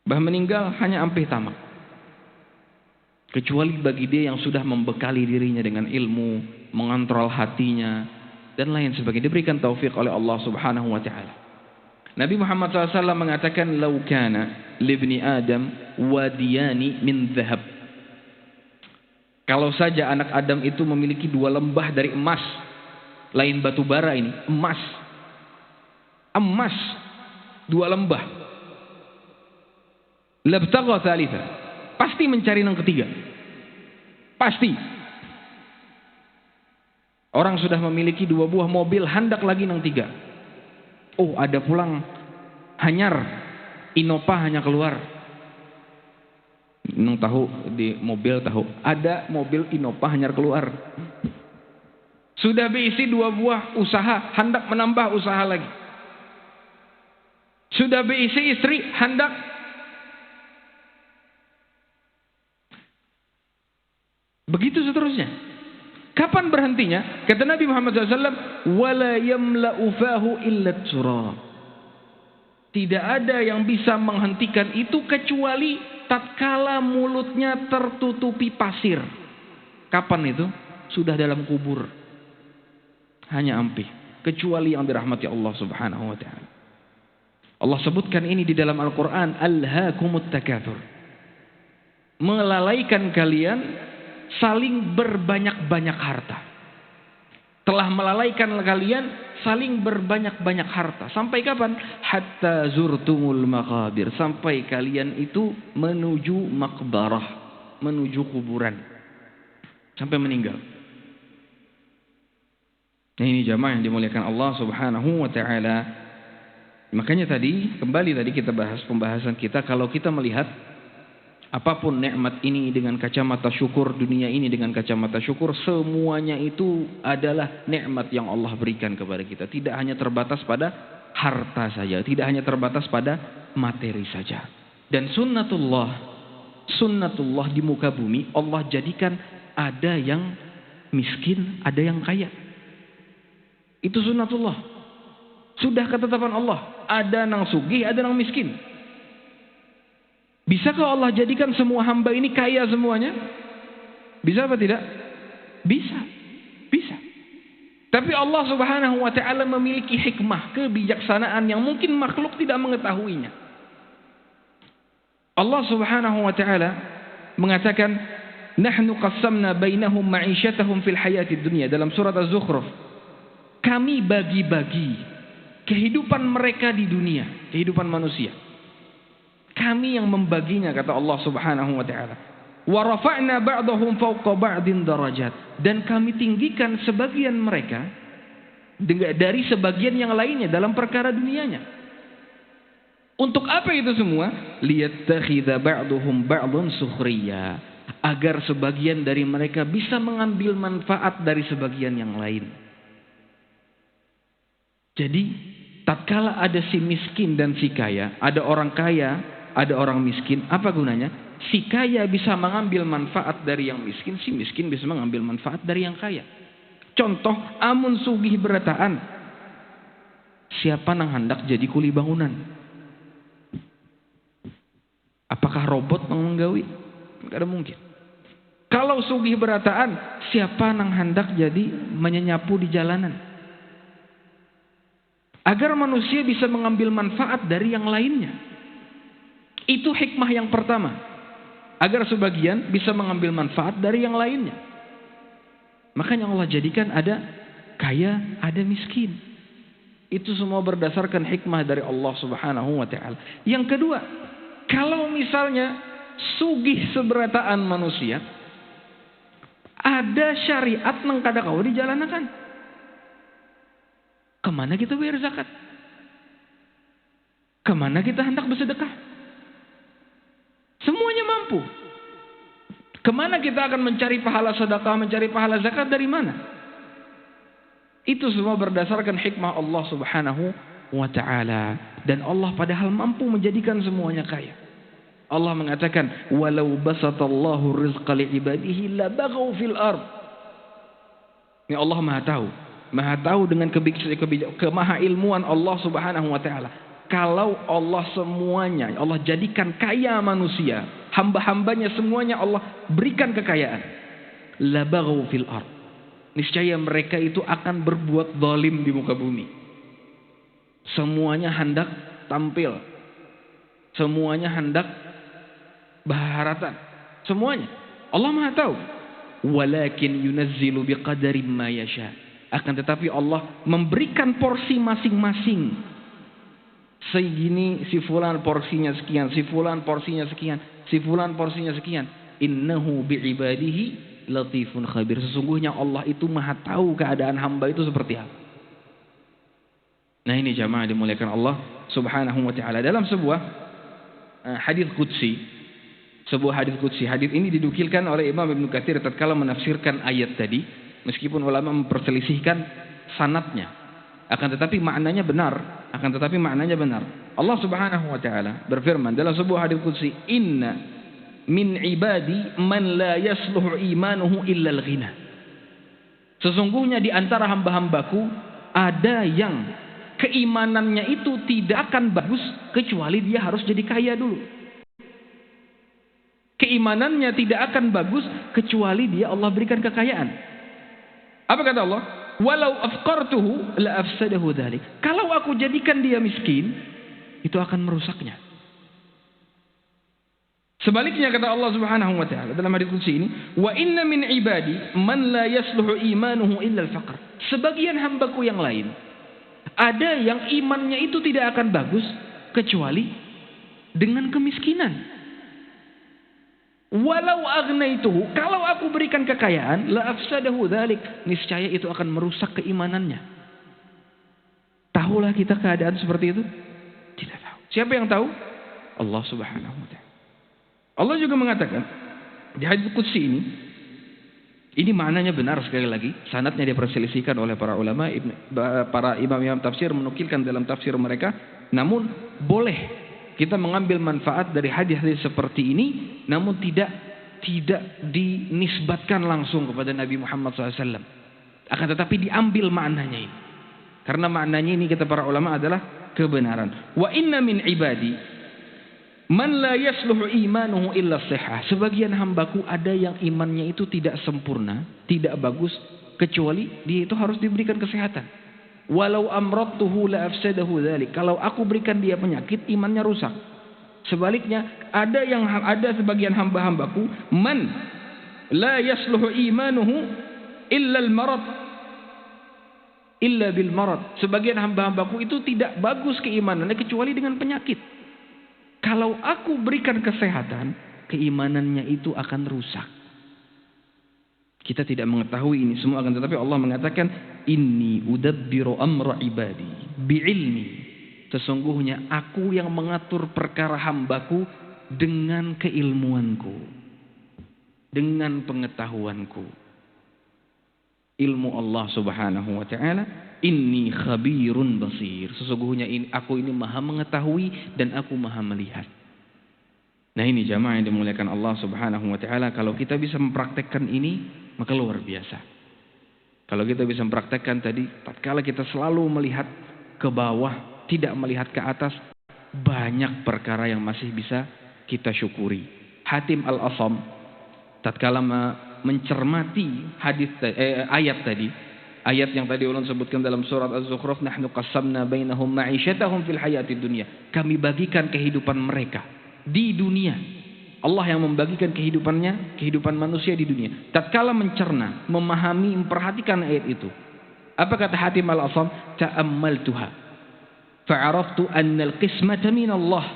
Meninggal hanya ampih tamak. Kecuali bagi dia yang sudah membekali dirinya dengan ilmu, mengontrol hatinya dan lain sebagainya, diberikan taufik oleh Allah Subhanahu wa taala. Nabi Muhammad SAW mengatakan, "Lau kana libni Adam wadiyani min dhahab." Kalau saja anak Adam itu memiliki 2 lembah dari emas, lain batu bara ini, emas 2 lembah, labtagha thalitha, pasti mencari yang ketiga, pasti. Orang sudah memiliki 2 buah mobil, hendak lagi nang 3. Oh, ada pulang hanyar, Innova hanya keluar. Nung tahu di mobil tahu, ada mobil Innova hanyar keluar. Sudah berisi 2 buah usaha, hendak menambah usaha lagi. Sudah berisi istri, hendak begitu seterusnya. Kapan berhentinya? Kata Nabi Muhammad SAW, wala yamla'u fahu illa turab. Tidak ada yang bisa menghentikan itu kecuali tatkala mulutnya tertutupi pasir. Kapan itu? Sudah dalam kubur. Hanya ampih, kecuali yang dirahmati Allah Subhanahu wa taala. Allah sebutkan ini di dalam Al-Qur'an, alhaakumut takatsur. Melalaikan kalian saling berbanyak-banyak harta. Telah melalaikan kalian saling berbanyak-banyak harta. Sampai kapan? Hatta zurtumul maqabir. Sampai kalian itu menuju makbarah, menuju kuburan. Sampai meninggal. Nah, ini jamaah yang dimuliakan Allah Subhanahu wa taala. Makanya kembali tadi kita bahas pembahasan kita, kalau kita melihat apapun nikmat ini dengan kacamata syukur, dunia ini dengan kacamata syukur, semuanya itu adalah nikmat yang Allah berikan kepada kita. Tidak hanya terbatas pada harta saja, tidak hanya terbatas pada materi saja. Dan sunnatullah di muka bumi, Allah jadikan ada yang miskin, ada yang kaya. Itu sunnatullah. Sudah ketetapan Allah. Ada nang sugih, ada nang miskin. Bisakah Allah jadikan semua hamba ini kaya semuanya? Bisa apa tidak? Bisa. Bisa. Tapi Allah Subhanahu wa taala memiliki hikmah, kebijaksanaan yang mungkin makhluk tidak mengetahuinya. Allah Subhanahu wa taala mengatakan, "Nahnu qassamna bainahum ma'isyatahum fil hayatid dunya" dalam surat Az-Zukhruf. Kami bagi-bagi kehidupan mereka di dunia, kehidupan manusia. Kami yang membaginya, kata Allah Subhanahu wa taala. Wa rafa'na ba'dahum fawqa ba'din darajat, dan kami tinggikan sebagian mereka dari sebagian yang lainnya dalam perkara dunianya. Untuk apa itu semua? Liyattakhidha ba'duhum ba'dun sukhriya, agar sebagian dari mereka bisa mengambil manfaat dari sebagian yang lain. Jadi, tatkala ada si miskin dan si kaya, ada orang kaya, ada orang miskin, apa gunanya? Si kaya bisa mengambil manfaat dari yang miskin, si miskin bisa mengambil manfaat dari yang kaya. Contoh, amun sugih berataan, siapa nang hendak jadi kuli bangunan? Apakah robot yang menggawi? Tidak ada mungkin. Kalau sugih berataan, siapa nang hendak jadi menyapu di jalanan? Agar manusia bisa mengambil manfaat dari yang lainnya. Itu hikmah yang pertama. Agar sebagian bisa mengambil manfaat dari yang lainnya. Makanya Allah jadikan ada kaya, ada miskin. Itu semua berdasarkan hikmah dari Allah Subhanahu wa taala. Yang kedua, kalau misalnya sugih seberataan manusia, ada syariat nang kada kau dijalankan. Kemana kita bayar zakat? Kemana kita hendak bersedekah? Semuanya mampu. Kemana kita akan mencari pahala sedekah, mencari pahala zakat, dari mana? Itu semua berdasarkan hikmah Allah Subhanahu wa ta'ala. Dan Allah padahal mampu menjadikan semuanya kaya. Allah mengatakan, walau basatallahu rizqa li'ibadihi labaghaw fil ard. Ini Allah Maha tahu. Maha tahu dengan kemaha ilmuan Allah Subhanahu wa taala. Kalau Allah semuanya, Allah jadikan kaya manusia, hamba-hambanya semuanya Allah berikan kekayaan. Labaghaw fil ard. Niscaya mereka itu akan berbuat zalim di muka bumi. Semuanya hendak tampil. Semuanya hendak baharatan. Semuanya. Allah Maha tahu. Walakin yunazzilu biqadari ma yasha. Akan tetapi Allah memberikan porsi masing-masing. Segini si fulan porsinya sekian, si fulan porsinya sekian, si fulan porsinya sekian. Innahu bi'ibadihi latifun khabir. Sesungguhnya Allah itu maha tahu keadaan hamba itu seperti apa. Nah ini jamaah dimuliakan Allah subhanahu wa ta'ala. Dalam sebuah hadis qudsi, hadis ini didukilkan oleh Imam Ibnu Katsir tatkala menafsirkan ayat tadi, meskipun ulama memperselisihkan sanadnya, akan tetapi maknanya benar. Allah subhanahu wa ta'ala berfirman dalam sebuah hadis qudsi, inna min ibadi man la yasluhu imanuhu illa al-ghina. Sesungguhnya di antara hamba-hambaku ada yang keimanannya itu tidak akan bagus kecuali dia harus jadi kaya dulu. Keimanannya tidak akan bagus kecuali dia Allah berikan kekayaan. Apa kata Allah? Walau afqartuhu la afsadahu dzalik. Kalau aku jadikan dia miskin, itu akan merusaknya. Sebaliknya kata Allah Subhanahu wa taala dalam hadis qudsi ini, wa inna min ibadi man la yasluhu imanuhu illa al-faqr. Sebagian hambaku yang lain ada yang imannya itu tidak akan bagus kecuali dengan kemiskinan. Walau agnaituhu, kalau aku berikan kekayaan, la afsadahu dzalik, niscaya itu akan merusak keimanannya. Tahulah kita keadaan seperti itu? Tidak tahu. Siapa yang tahu? Allah Subhanahu wa taala. Allah juga mengatakan di hadits qudsi ini maknanya benar sekali lagi, sanadnya diperselisihkan oleh para ulama, para imam-imam tafsir menukilkan dalam tafsir mereka, namun boleh kita mengambil manfaat dari hadis-hadis seperti ini, namun tidak dinisbatkan langsung kepada Nabi Muhammad SAW. Akan tetapi diambil maknanya ini. Karena maknanya ini kata para ulama adalah kebenaran. Wa inna min ibadi man la yasluhu imanuhu illa sihah. Sebagian hambaku ada yang imannya itu tidak sempurna, tidak bagus, kecuali dia itu harus diberikan kesehatan. Walau amradtuhu la afsadahu dzalik. Kalau aku berikan dia penyakit, imannya rusak. Sebaliknya, ada sebagian hamba-hambaku man la yasluhu imanuhu illa al-marad illa bil marad. Sebagian hamba-hambaku itu tidak bagus keimanannya kecuali dengan penyakit. Kalau aku berikan kesehatan, keimanannya itu akan rusak. Kita tidak mengetahui ini semua, akan tetapi Allah mengatakan inni udabbiru amra ibadi bi'ilmi. Sesungguhnya aku yang mengatur perkara hambaku dengan keilmuanku, dengan pengetahuanku. Ilmu Allah Subhanahu wa taala, inni khabirun basir. Sesungguhnya aku ini maha mengetahui dan aku maha melihat. Nah ini jamaah yang dimuliakan Allah Subhanahu wa taala, kalau kita bisa mempraktekkan ini maka luar biasa. Kalau kita bisa mempraktekkan tadi, tatkala kita selalu melihat ke bawah, tidak melihat ke atas, banyak perkara yang masih bisa kita syukuri. Hatim Al-Asam tatkala mencermati ayat tadi, ayat yang tadi ulun sebutkan dalam surat Az-Zukhruf, nahnu qassamna bainahum ma'isyatahum fil hayatid dunya. Kami bagikan kehidupan mereka di dunia. Allah yang membagikan kehidupan manusia di dunia. Tatkala mencerna, memahami, memperhatikan ayat itu, apa kata Hatim Al-Asam? Ta'ammaltuha fa'araftu anna al-qismata min Allah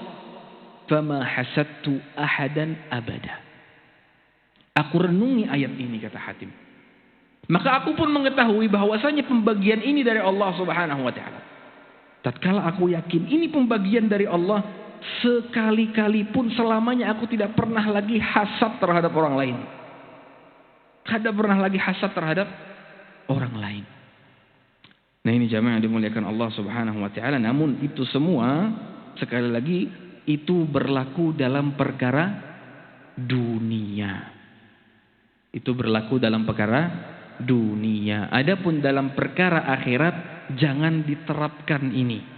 fama hasadtu ahadan abada. Aku renungi ayat ini, kata Hatim, maka aku pun mengetahui bahwasanya pembagian ini dari Allah Subhanahu wa taala. Tatkala aku yakin ini pembagian dari Allah, sekali-kali pun selamanya aku tidak pernah lagi hasad terhadap orang lain. Tidak pernah lagi hasad terhadap orang lain. Nah ini jamaah yang dimuliakan Allah Subhanahu wa taala. Namun itu semua sekali lagi itu berlaku dalam perkara dunia. Itu berlaku dalam perkara dunia. Adapun dalam perkara akhirat jangan diterapkan ini.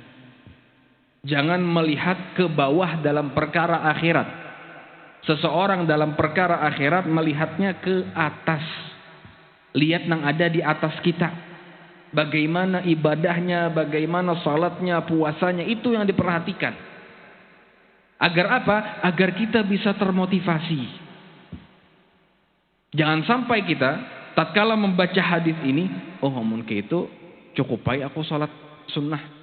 Jangan melihat ke bawah dalam perkara akhirat. Seseorang dalam perkara akhirat melihatnya ke atas. Lihat yang ada di atas kita. Bagaimana ibadahnya, bagaimana salatnya, puasanya, itu yang diperhatikan. Agar apa? Agar kita bisa termotivasi. Jangan sampai kita tatkala membaca hadis ini, oh mungkin itu cukup baik aku salat sunnah.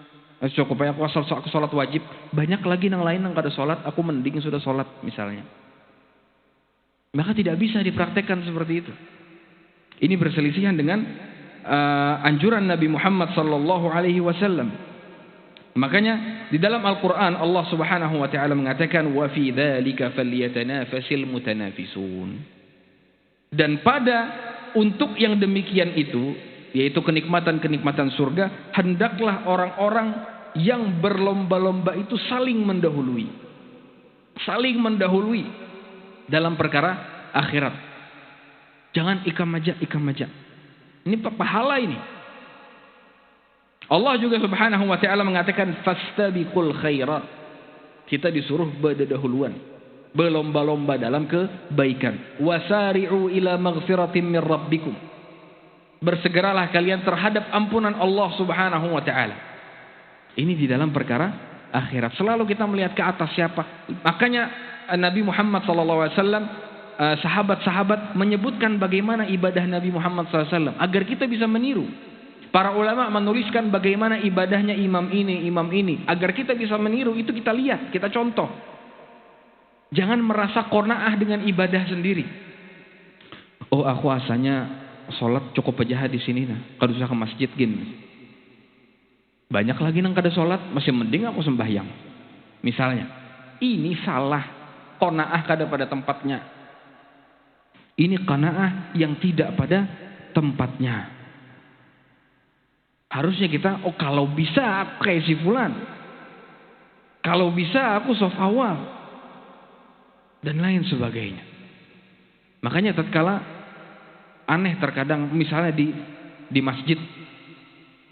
Cukup ya aku sholat wajib. Banyak lagi yang lain yang kada sholat, aku mending sudah sholat misalnya. Maka tidak bisa dipraktekkan seperti itu. Ini berselisihan dengan anjuran Nabi Muhammad sallallahu alaihi wasallam. Makanya di dalam Al-Qur'an Allah Subhanahu wa taala mengatakan wa fi dzalika falyatanafasil mutanafisun. Dan untuk yang demikian itu, yaitu kenikmatan-kenikmatan surga, hendaklah orang-orang yang berlomba-lomba itu saling mendahului dalam perkara akhirat. Jangan ikam aja. Ini pahala ini. Allah juga Subhanahu wa taala mengatakan fastabiqul khairat. Kita disuruh berdahuluan, berlomba-lomba dalam kebaikan. Wasari'u ila maghfiratin min rabbikum. Bersegeralah kalian terhadap ampunan Allah Subhanahu wa taala. Ini di dalam perkara akhirat. Selalu kita melihat ke atas siapa. Makanya Nabi Muhammad sallallahu alaihi wasallam, sahabat-sahabat menyebutkan bagaimana ibadah Nabi Muhammad sallallahu alaihi wasallam agar kita bisa meniru. Para ulama menuliskan bagaimana ibadahnya imam ini agar kita bisa meniru. Itu kita lihat, kita contoh. Jangan merasa qanaah dengan ibadah sendiri. Oh, aku asalnya sholat cukup aja di sini nah. Kada usah ke masjid gini. Banyak lagi nang kada sholat, masih mending aku sembahyang. Misalnya, ini salah. Qanaah kada pada tempatnya. Ini qanaah yang tidak pada tempatnya. Harusnya kita, kalau bisa aku kayak si fulan. Kalau bisa aku soft awal. Dan lain sebagainya. Makanya tatkala aneh terkadang misalnya di masjid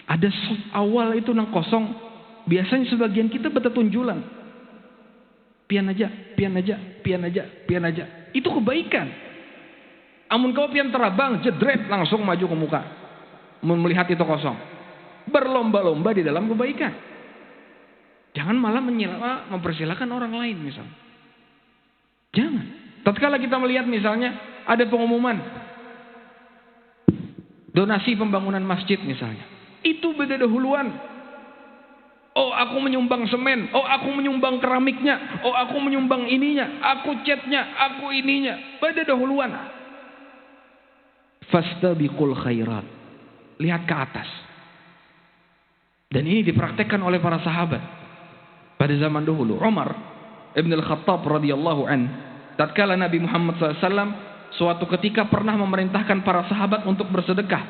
ada soft awal itu nang kosong, biasanya sebagian kita bertunjulan. Pian aja. Itu kebaikan. Amun kau pian terabang, jedret langsung maju ke muka. Melihat itu kosong. Berlomba-lomba di dalam kebaikan. Jangan malah mempersilahkan orang lain misalnya. Jangan. Tatkala kita melihat misalnya ada pengumuman donasi pembangunan masjid misalnya. Itu beda dahuluan. Oh, aku menyumbang semen. Oh, aku menyumbang keramiknya. Oh, aku menyumbang ininya. Aku catnya. Aku ininya. Beda dahuluan. Fastabiqul khairat. Lihat ke atas. Dan ini dipraktekkan oleh para sahabat pada zaman dahulu. Umar Ibn al-Khattab radhiyallahu an, tatkala Nabi Muhammad SAW suatu ketika pernah memerintahkan para sahabat untuk bersedekah.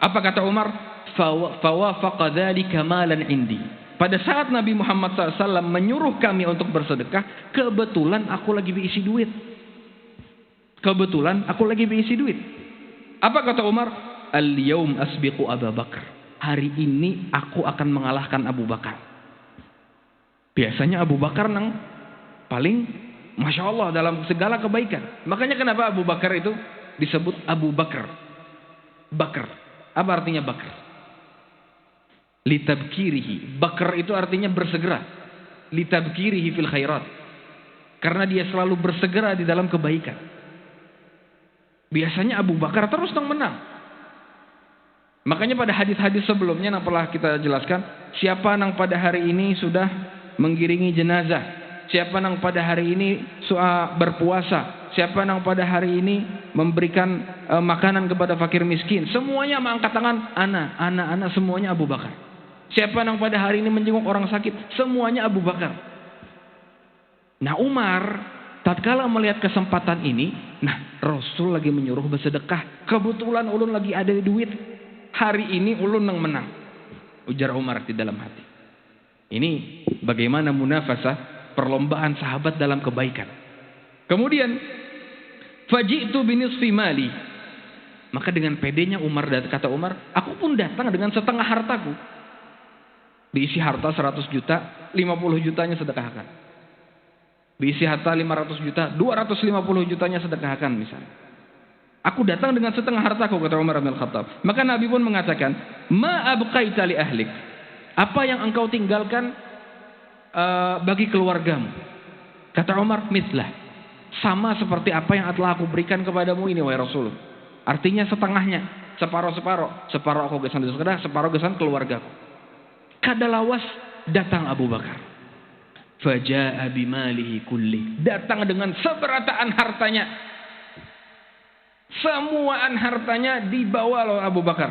Apa kata Umar? Fawafaqa dzalika malan indi. Pada saat Nabi Muhammad SAW menyuruh kami untuk bersedekah, kebetulan aku lagi berisi duit. Apa kata Umar? Al-yawm asbiqu Abu Bakar. Hari ini aku akan mengalahkan Abu Bakar. Biasanya Abu Bakar nang paling Masya Allah dalam segala kebaikan. Makanya kenapa Abu Bakar itu disebut Abu Bakar? Bakar. Apa artinya bakar? Litabkirihi. Bakar itu artinya bersegera. Litabkirihi fil khairat. Karena dia selalu bersegera di dalam kebaikan. Biasanya Abu Bakar terus nang menang. Makanya pada hadis-hadis sebelumnya yang telah kita jelaskan, siapa yang pada hari ini sudah mengiringi jenazah, siapa yang pada hari ini berpuasa, siapa yang pada hari ini memberikan makanan kepada fakir miskin, semuanya mengangkat tangan, ana semuanya Abu Bakar. Siapa yang pada hari ini menjenguk orang sakit, semuanya Abu Bakar. Nah, Umar tatkala melihat kesempatan ini, Rasul lagi menyuruh bersedekah, kebetulan ulun lagi ada duit. Hari ini ulun yang menang, ujar Umar di dalam hati. Ini bagaimana munafasah, perlombaan sahabat dalam kebaikan. Kemudian faji'tu binisfi mali. Maka dengan pedenya Umar, kata Umar, aku pun datang dengan setengah hartaku. Diisi harta 100 juta, 50 jutanya sedekahkan. Diisi harta 500 juta, 250 jutanya sedekahkan misalnya. Aku datang dengan setengah hartaku, kata Umar bin Khattab. Maka Nabi pun mengatakan, ma abqaita li ahlik. Apa yang engkau tinggalkan bagi keluargamu? Kata Umar, mislah. Sama seperti apa yang telah aku berikan kepadamu ini, wahai Rasul. Artinya setengahnya, separuh-separuh. Separuh aku gesan di sekedar, separuh gesan keluargaku. Kadalawas datang Abu Bakar. Faja'a bimalihi kulli. Datang dengan seberataan hartanya. Semuaan hartanya dibawa oleh Abu Bakar.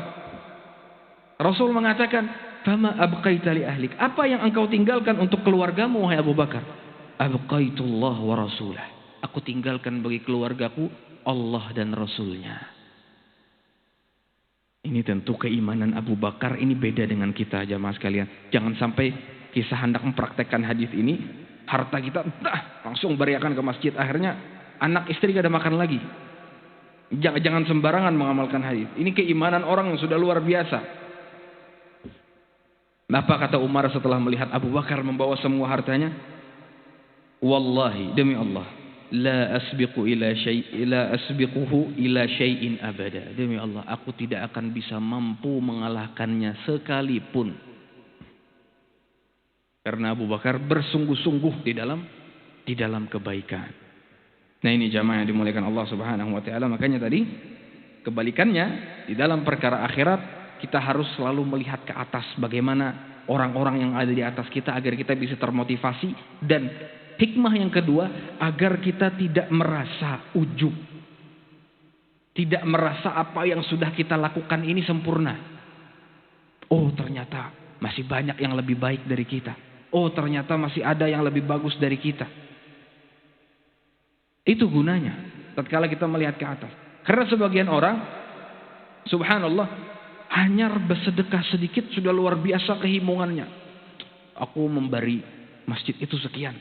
Rasul mengatakan, "Fama abqaita li ahlik?" Apa yang engkau tinggalkan untuk keluargamu wahai Abu Bakar? Abqaitullah wa rasulah. Aku tinggalkan bagi keluargaku Allah dan Rasulnya. Ini tentu keimanan Abu Bakar ini beda dengan kita jamaah sekalian. Jangan sampai kisah hendak mempraktekkan hadis ini, harta kita langsung beriakan ke masjid, akhirnya anak istri gak ada makan lagi. Jangan sembarangan mengamalkan hadis. Ini keimanan orang yang sudah luar biasa. Apa kata Umar setelah melihat Abu Bakar membawa semua hartanya? Wallahi, demi Allah, la asbiquhu ila syai'in abada. Demi Allah, aku tidak akan bisa mampu mengalahkannya sekalipun. Karena Abu Bakar bersungguh-sungguh di dalam kebaikan. Nah, ini jamaah yang dimuliakan Allah Subhanahu wa taala. Makanya tadi kebalikannya, di dalam perkara akhirat kita harus selalu melihat ke atas, bagaimana orang-orang yang ada di atas kita agar kita bisa termotivasi. Dan hikmah yang kedua, agar kita tidak merasa ujub, tidak merasa apa yang sudah kita lakukan ini sempurna. Oh, ternyata masih banyak yang lebih baik dari kita. Oh, ternyata masih ada yang lebih bagus dari kita. Itu gunanya tatkala kita melihat ke atas. Karena sebagian orang, subhanallah, hanya bersedekah sedikit sudah luar biasa kehimungannya. Aku memberi masjid itu sekian.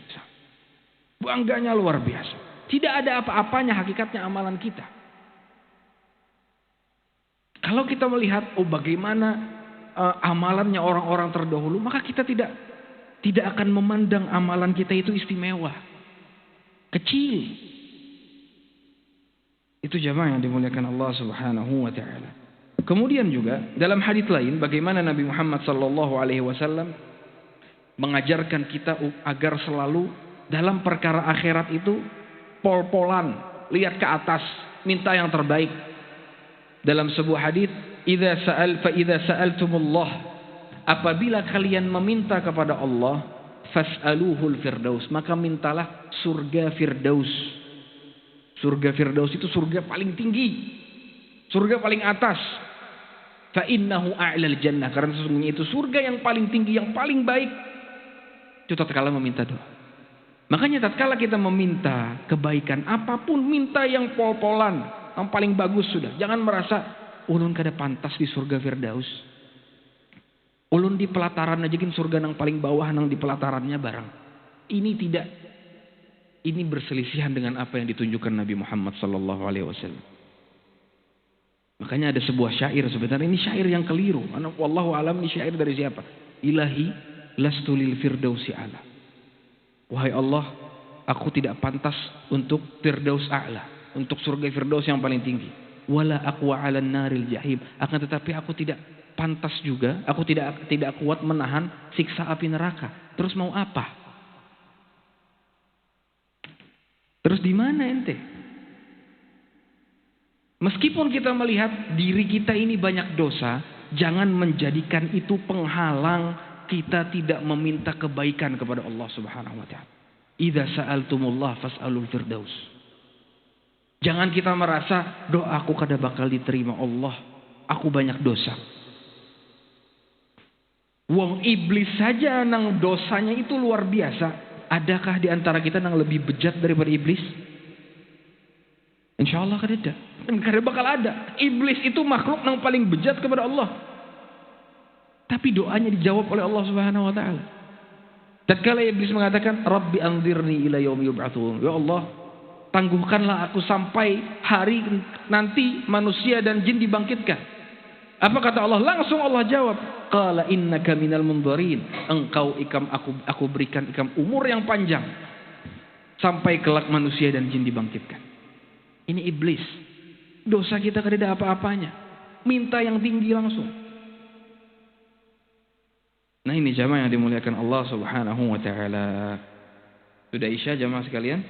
Bangganya luar biasa. Tidak ada apa-apanya hakikatnya amalan kita. Kalau kita melihat bagaimana amalannya orang-orang terdahulu, maka kita tidak akan memandang amalan kita itu istimewa, kecil. Itu jamaah yang dimuliakan Allah Subhanahu wa taala. Kemudian juga dalam hadis lain, bagaimana Nabi Muhammad sallallahu alaihi wasallam mengajarkan kita agar selalu dalam perkara akhirat itu pol-polan, lihat ke atas, minta yang terbaik. Dalam sebuah hadis, idza sa'altumullah, apabila kalian meminta kepada Allah, fas'aluhul firdaus, maka mintalah surga firdaus. Surga firdaus itu surga paling tinggi, surga paling atas. Fa innahu a'lal jannah, karena sesungguhnya itu surga yang paling tinggi, yang paling baik. Itu tatkala meminta doa. Makanya tatkala kita meminta kebaikan apapun, minta yang pol-polan, yang paling bagus sudah. Jangan merasa ulun kada pantas di surga firdaus. Ulun di pelataran aja gin surga nang paling bawah, nang di pelatarannya barang. Ini tidak. Ini berselisihan dengan apa yang ditunjukkan Nabi Muhammad sallallahu alaihi wasallam. Makanya ada sebuah syair, sebenarnya ini syair yang keliru. Wallahu alam, ini syair dari siapa? Ilahi lastu lil firdausi a'la. Wahai Allah, aku tidak pantas untuk firdaus a'la, untuk surga firdaus yang paling tinggi. Wala aqwa 'alan naril jahim. Akan tetapi aku tidak pantas juga, aku tidak kuat menahan siksa api neraka. Terus mau apa? Terus di mana ente? Meskipun kita melihat diri kita ini banyak dosa, jangan menjadikan itu penghalang kita tidak meminta kebaikan kepada Allah Subhanahu wa taala. Idza sa'altumullah fas'alul firdaus. Jangan kita merasa doaku kada bakal diterima Allah, aku banyak dosa. Wong iblis saja nang dosanya itu luar biasa. Adakah di antara kita yang lebih bejat daripada iblis? Insya Allah kan ada. Karena bakal ada. Iblis itu makhluk yang paling bejat kepada Allah. Tapi doanya dijawab oleh Allah Subhanahu wa taala. Tatkala iblis mengatakan, "Rabbi anzirni ila yaumi yub'atsun." Ya Allah, tangguhkanlah aku sampai hari nanti manusia dan jin dibangkitkan. Apa kata Allah? Langsung Allah jawab, qala innaka minal mundzirin. Engkau aku berikan ikam umur yang panjang sampai kelak manusia dan jin dibangkitkan. Ini iblis. Dosa kita tidak ada apa-apanya. Minta yang tinggi langsung. Nah, ini jamaah yang dimuliakan Allah Subhanahu wa taala. Sudah Isya jamaah sekalian?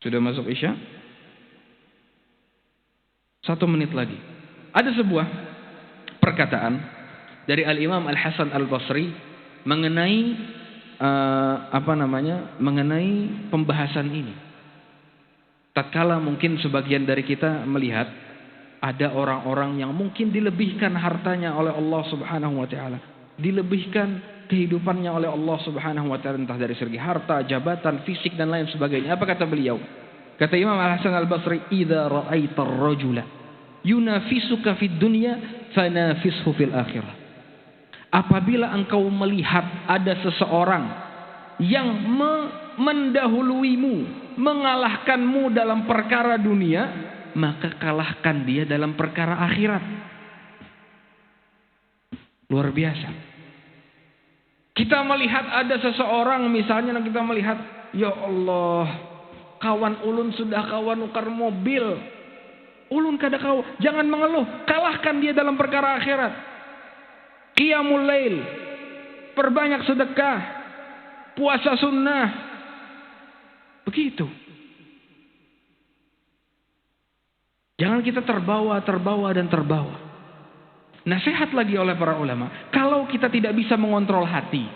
Sudah masuk Isya? 1 menit lagi. Ada sebuah perkataan dari Al-Imam Al-Hasan Al-Basri mengenai mengenai pembahasan ini. Tatkala mungkin sebagian dari kita melihat ada orang-orang yang mungkin dilebihkan hartanya oleh Allah Subhanahu wa taala, dilebihkan kehidupannya oleh Allah Subhanahu wa taala, entah dari segi harta, jabatan, fisik dan lain sebagainya. Apa kata beliau? Kata Imam Al-Hasan Al-Basri, "Idza ra'aita ar-rajula yunafisuka fid dunya fanafishu fil akhirah." Apabila engkau melihat ada seseorang yang mendahuluimu, mengalahkanmu dalam perkara dunia, maka kalahkan dia dalam perkara akhirat. Luar biasa. Kita melihat ada seseorang, misalnya kita melihat, ya Allah, kawan ulun sudah kawan ukar mobil, ulun kada kau, jangan mengeluh, kalahkan dia dalam perkara akhirat. Qiyamul lail, perbanyak sedekah, puasa sunnah, begitu. Jangan kita terbawa dan terbawa. Nasihat lagi oleh para ulama, kalau kita tidak bisa mengontrol hati,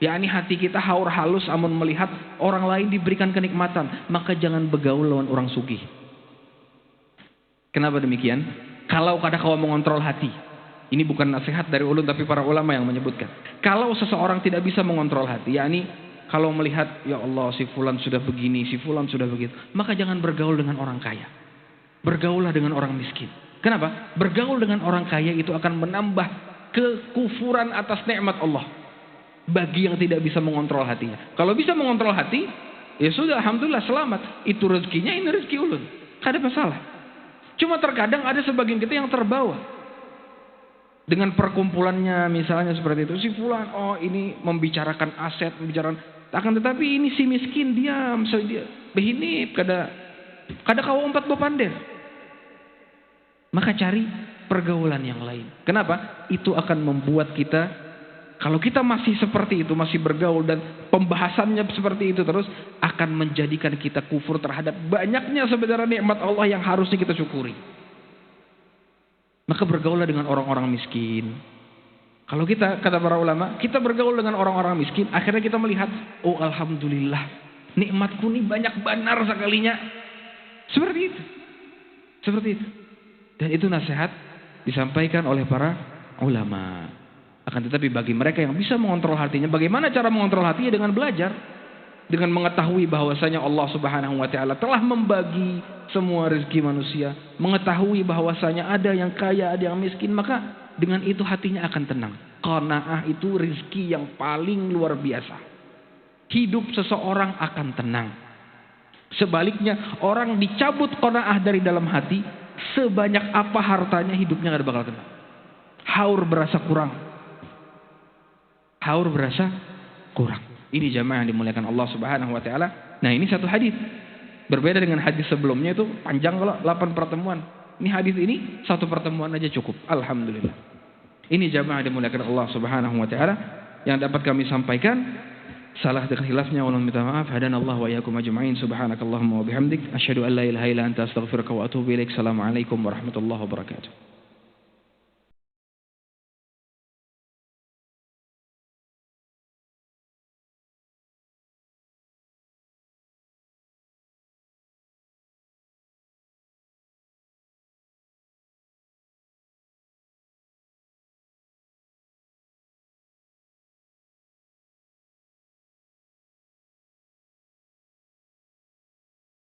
yakni hati kita haur halus amun melihat orang lain diberikan kenikmatan, maka jangan bergaul lawan orang sugih. Kenapa demikian? Kalau kada kau mengontrol hati, ini bukan nasihat dari ulun tapi para ulama yang menyebutkan. Kalau seseorang tidak bisa mengontrol hati, yakni kalau melihat ya Allah si fulan sudah begini, si fulan sudah begitu, maka jangan bergaul dengan orang kaya. Bergaullah dengan orang miskin. Kenapa? Bergaul dengan orang kaya itu akan menambah kekufuran atas nikmat Allah bagi yang tidak bisa mengontrol hatinya. Kalau bisa mengontrol hati, ya sudah, alhamdulillah, selamat. Itu rezekinya, ini rezeki ulun, kada masalah. Cuma terkadang ada sebagian kita yang terbawa dengan perkumpulannya, misalnya seperti itu. Si fulan, oh ini membicarakan aset, membicarakan, akan tetapi ini si miskin diam, dia behinip, kada kau umpat bepander. Maka cari pergaulan yang lain. Kenapa? Itu akan membuat kita, kalau kita masih seperti itu, masih bergaul dan pembahasannya seperti itu terus, akan menjadikan kita kufur terhadap banyaknya sebenarnya nikmat Allah yang harusnya kita syukuri. Maka bergaullah dengan orang-orang miskin. Kalau kita, kata para ulama, kita bergaul dengan orang-orang miskin, akhirnya kita melihat, oh alhamdulillah, nikmatku ini banyak benar sekalinya. Seperti itu. Seperti itu. Dan itu nasihat disampaikan oleh para ulama. Akan tetapi bagi mereka yang bisa mengontrol hatinya, bagaimana cara mengontrol hatinya? Dengan belajar, dengan mengetahui bahwasanya Allah Subhanahu wa taala telah membagi semua rezeki manusia, mengetahui bahwasanya ada yang kaya, ada yang miskin, maka dengan itu hatinya akan tenang. Qanaah itu rezeki yang paling luar biasa. Hidup seseorang akan tenang. Sebaliknya, orang dicabut qanaah dari dalam hati, sebanyak apa hartanya, hidupnya gak bakal tenang. Haur berasa kurang. Haur berasa kurang. Ini jamaah yang dimuliakan Allah Subhanahu wa taala. Nah, ini satu hadis. Berbeda dengan hadis sebelumnya, itu panjang kalau 8 pertemuan. Ini hadis ini satu pertemuan aja cukup. Alhamdulillah. Ini jamaah yang dimuliakan Allah Subhanahu wa taala yang dapat kami sampaikan. Salah dan khilafnya ulun minta maaf. Hadanallahu wa iyyakum ajma'in. Subhanakallahumma wa bihamdik asyhadu an la ilaha illa anta astaghfiruka wa atubu ilaik. Assalamualaikum warahmatullahi wabarakatuh.